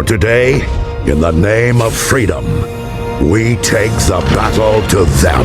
For today, in the name of freedom, we take the battle to them.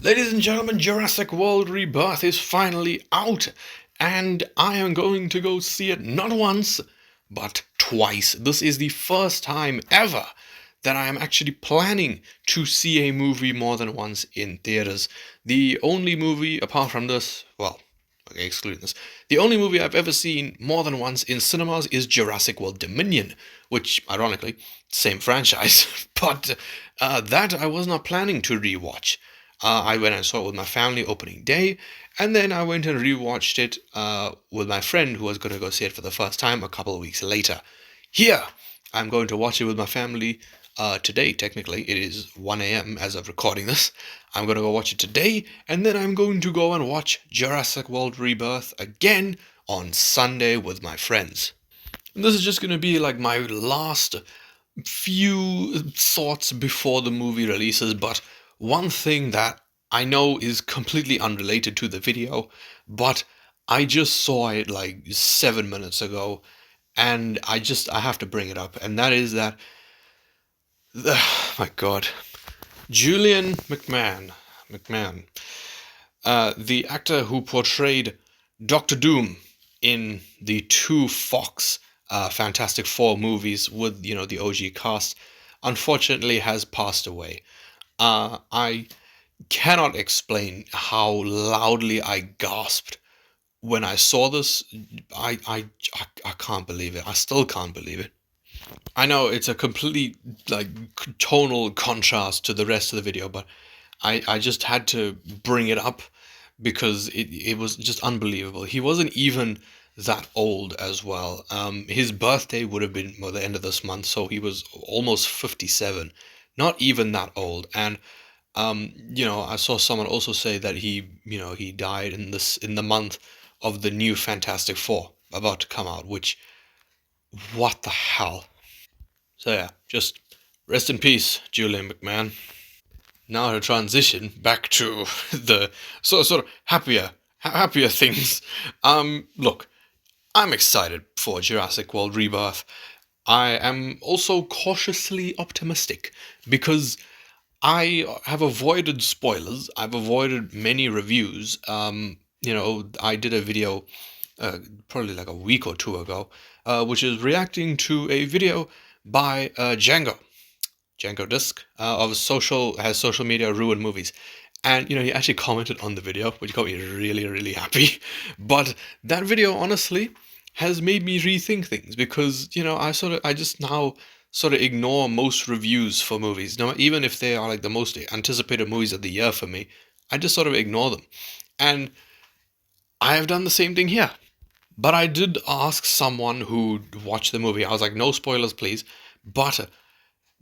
Ladies and gentlemen, Jurassic World Rebirth is finally out, and I am going to go see it not once, but twice. This is the first time ever that I am actually planning to see a movie more than once in theaters. The only movie, apart from this, well, okay, excluding this, the only movie I've ever seen more than once in cinemas is Jurassic World Dominion, which, ironically, same franchise, but that I was not planning to rewatch. I went and saw it with my family opening day, and then I went and rewatched it with my friend who was going to go see it for the first time a couple of weeks later. Here, I'm going to watch it with my family today. Technically, it is 1 a.m. as of recording this. I'm going to go watch it today, and then I'm going to go and watch Jurassic World Rebirth again on Sunday with my friends. And this is just going to be like my last few thoughts before the movie releases, but one thing that I know is completely unrelated to the video, but I just saw it like 7 minutes ago, and I have to bring it up, and that is that, my God, Julian McMahon, the actor who portrayed Doctor Doom in the two Fox Fantastic Four movies with, the OG cast, unfortunately has passed away. I cannot explain how loudly I gasped when I saw this. I can't believe it. I still can't believe it. I know it's a complete like tonal contrast to the rest of the video, but I just had to bring it up because it was just unbelievable. He wasn't even that old as well. His birthday would have been the end of this month, so he was almost 57. Not even that old. And I saw someone also say that he died in the month of the new Fantastic Four about to come out, which, what the hell? So yeah, just rest in peace, Julian McMahon. Now to transition back to the sort of happier things. Look, I'm excited for Jurassic World Rebirth. I am also cautiously optimistic because I have avoided spoilers. I've avoided many reviews. I did a video probably like a week or two ago, which is reacting to a video by Django Disc of social media ruined movies. And he actually commented on the video, which got me really, really happy. But that video, honestly, has made me rethink things because I just now sort of ignore most reviews for movies. Now, even if they are like the most anticipated movies of the year for me, I just sort of ignore them. And I have done the same thing here. But I did ask someone who watched the movie. I was like, no spoilers, please. But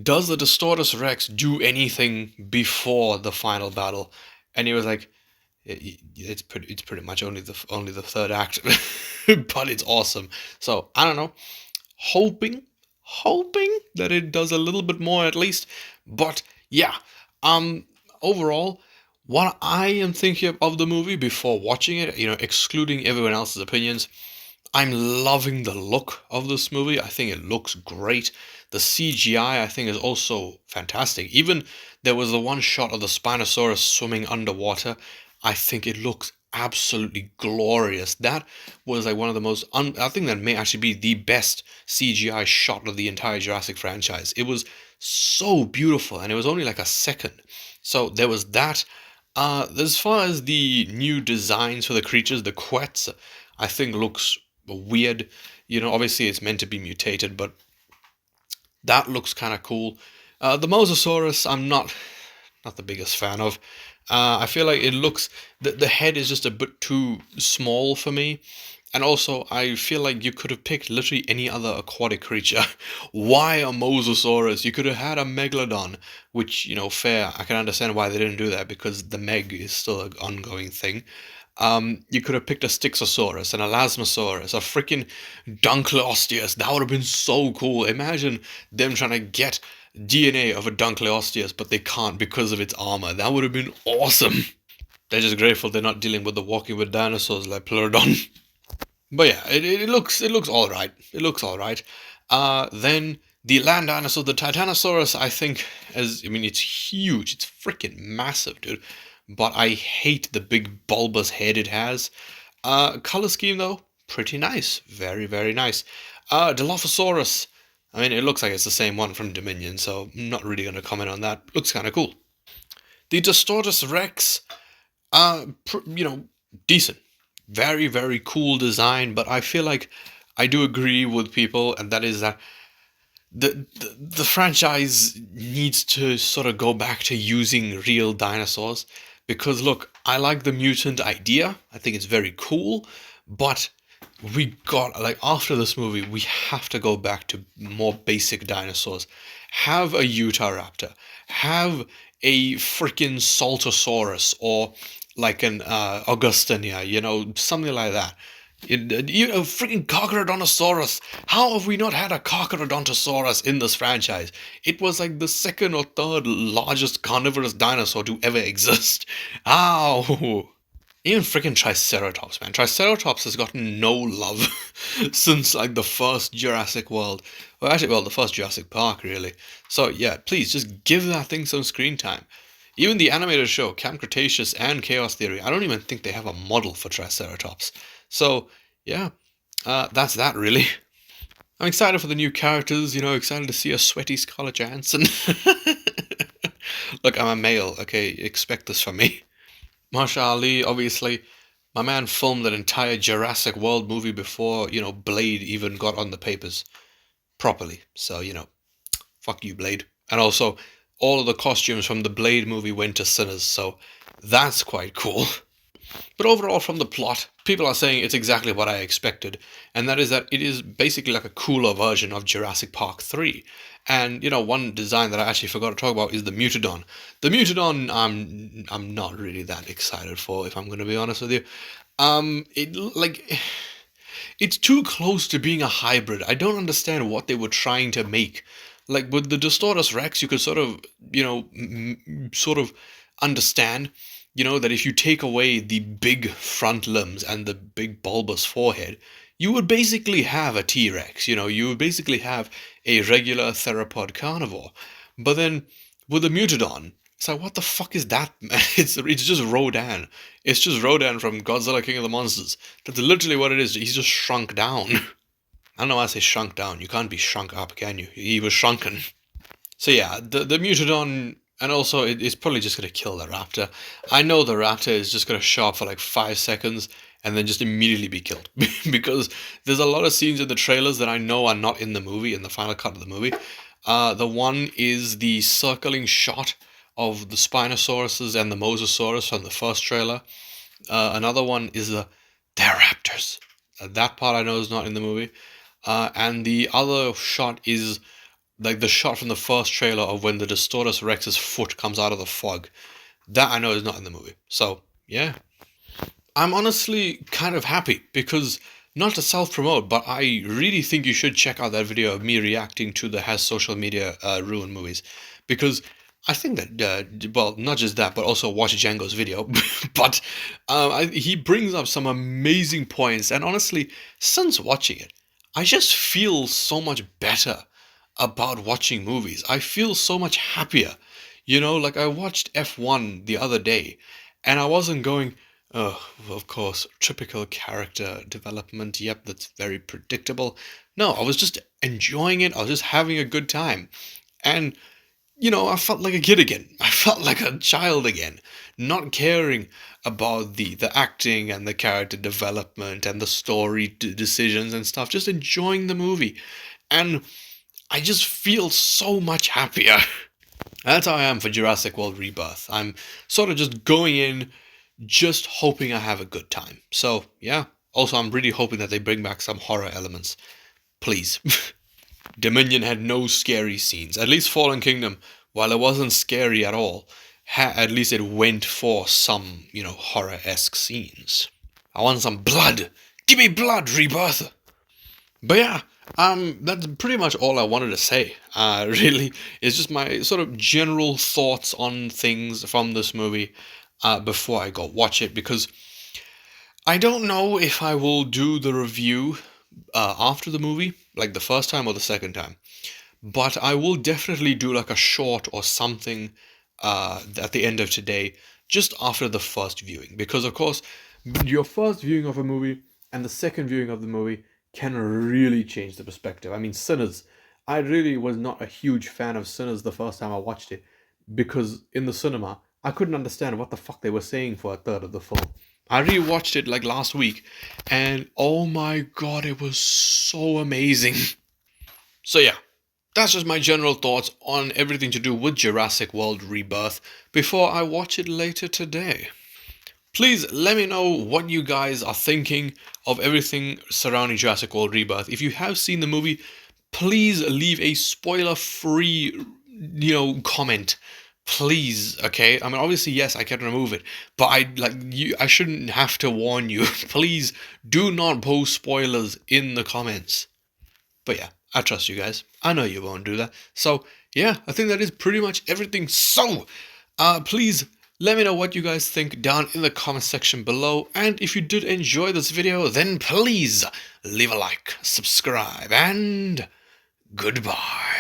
does the Distortus Rex do anything before the final battle? And he was like, it's pretty much only the third act, but it's awesome. So I don't know, hoping that it does a little bit more at least. But yeah, overall, what I am thinking of the movie before watching it, excluding everyone else's opinions, I'm loving the look of this movie. I think it looks great. The CGI, I think, is also fantastic. Even there was the one shot of the Spinosaurus swimming underwater. I think it looks absolutely glorious. That was like one of the most, I think that may actually be the best CGI shot of the entire Jurassic franchise. It was so beautiful, and it was only like a second. So there was that. As far as the new designs for the creatures, the Quets, I think looks weird. Obviously it's meant to be mutated, but that looks kind of cool. The Mosasaurus, I'm not the biggest fan of. I feel like it looks, the head is just a bit too small for me. And also, I feel like you could have picked literally any other aquatic creature. Why a Mosasaurus? You could have had a Megalodon, which, fair. I can understand why they didn't do that because the Meg is still an ongoing thing. You could have picked a Styxosaurus, an Elasmosaurus, a freaking Dunkleosteus. That would have been so cool. Imagine them trying to get DNA of a Dunkleosteus, but they can't because of its armor. That would have been awesome. They're just grateful they're not dealing with the walking with dinosaurs like Pleurodon. But yeah, it looks all right. It looks all right. Then the land dinosaur, the Titanosaurus, I think, it's huge. It's freaking massive, dude. But I hate the big bulbous head it has. Color scheme though, pretty nice. Very, very nice. Dilophosaurus. I mean, it looks like it's the same one from Dominion, so I'm not really going to comment on that. Looks kind of cool. The Distortus Rex, decent. Very, very cool design, but I feel like I do agree with people, and that is that the franchise needs to sort of go back to using real dinosaurs. Because look, I like the mutant idea. I think it's very cool, but we got, like, after this movie, we have to go back to more basic dinosaurs. Have a Utahraptor. Have a freaking Saltosaurus, or like an Augustania, something like that. A freaking Carcharodontosaurus. How have we not had a Carcharodontosaurus in this franchise? It was like the second or third largest carnivorous dinosaur to ever exist. Ow! Even freaking Triceratops, man. Triceratops has gotten no love since like the first Jurassic World. The first Jurassic Park, really. So yeah, please just give that thing some screen time. Even the animated show, Camp Cretaceous and Chaos Theory, I don't even think they have a model for Triceratops. So yeah, that's that really. I'm excited for the new characters, excited to see a sweaty Scarlett Johansson. Look, I'm a male, okay, expect this from me. Marsha Ali, obviously, my man filmed an entire Jurassic World movie before, Blade even got on the papers properly. So, fuck you, Blade. And also, all of the costumes from the Blade movie went to Sinners, so that's quite cool. But overall, from the plot, people are saying it's exactly what I expected, and that is that it is basically like a cooler version of Jurassic Park 3. And, one design that I actually forgot to talk about is the Mutodon. The Mutodon, I'm not really that excited for, if I'm going to be honest with you. It's too close to being a hybrid. I don't understand what they were trying to make. Like, with the Distortus Rex, you could sort of, sort of understand, that if you take away the big front limbs and the big bulbous forehead, you would basically have a T-Rex, you would basically have a regular theropod carnivore. But then, with the Mutodon, it's like, what the fuck is that, man? It's just Rodan. It's just Rodan from Godzilla King of the Monsters. That's literally what it is. He's just shrunk down. I don't know why I say shrunk down. You can't be shrunk up, can you? He was shrunken. So yeah, the Mutodon, and also it's probably just going to kill the raptor. I know the raptor is just going to show up for like 5 seconds and then just immediately be killed. Because there's a lot of scenes in the trailers that I know are not in the movie, in the final cut of the movie. The one is the circling shot of the Spinosauruses and the Mosasaurus from the first trailer. Another one is they're raptors. That part I know is not in the movie. And the other shot is like the shot from the first trailer of when the Distortus Rex's foot comes out of the fog. That I know is not in the movie. So, yeah. I'm honestly kind of happy because, not to self-promote, but I really think you should check out that video of me reacting to the Has Social Media Ruined movies. Because I think that, well, not just that, but also watch Django's video. But he brings up some amazing points. And honestly, since watching it, I just feel so much better about watching movies. I feel so much happier. Like I watched F1 the other day, and I wasn't going, oh, of course, typical character development. Yep, that's very predictable. No, I was just enjoying it. I was just having a good time. And, I felt like a kid again. I felt like a child again. Not caring about the acting and the character development and the story decisions and stuff. Just enjoying the movie. And I just feel so much happier. That's how I am for Jurassic World Rebirth. I'm sort of just going in, just hoping I have a good time. So, yeah. Also, I'm really hoping that they bring back some horror elements. Please. Dominion had no scary scenes. At least Fallen Kingdom, while it wasn't scary at all, at least it went for some, horror-esque scenes. I want some blood. Give me blood, Rebirth. But yeah, that's pretty much all I wanted to say. Really, it's just my sort of general thoughts on things from this movie before I go watch it, because I don't know if I will do the review after the movie, like the first time or the second time. But I will definitely do like a short or something at the end of today, just after the first viewing. Because, of course, your first viewing of a movie and the second viewing of the movie can really change the perspective. I mean, Sinners, I really was not a huge fan of Sinners the first time I watched it, because in the cinema, I couldn't understand what the fuck they were saying for a third of the film. I rewatched it like last week, and oh my god, it was so amazing. So yeah, that's just my general thoughts on everything to do with Jurassic World Rebirth before I watch it later today. Please let me know what you guys are thinking of everything surrounding Jurassic World Rebirth. If you have seen the movie, please leave a spoiler-free, comment. Please, okay? I mean, obviously, yes, I can remove it, but I shouldn't have to warn you. Please do not post spoilers in the comments. But yeah, I trust you guys. I know you won't do that. So yeah, I think that is pretty much everything. So, please let me know what you guys think down in the comment section below. And if you did enjoy this video, then please leave a like, subscribe, and goodbye.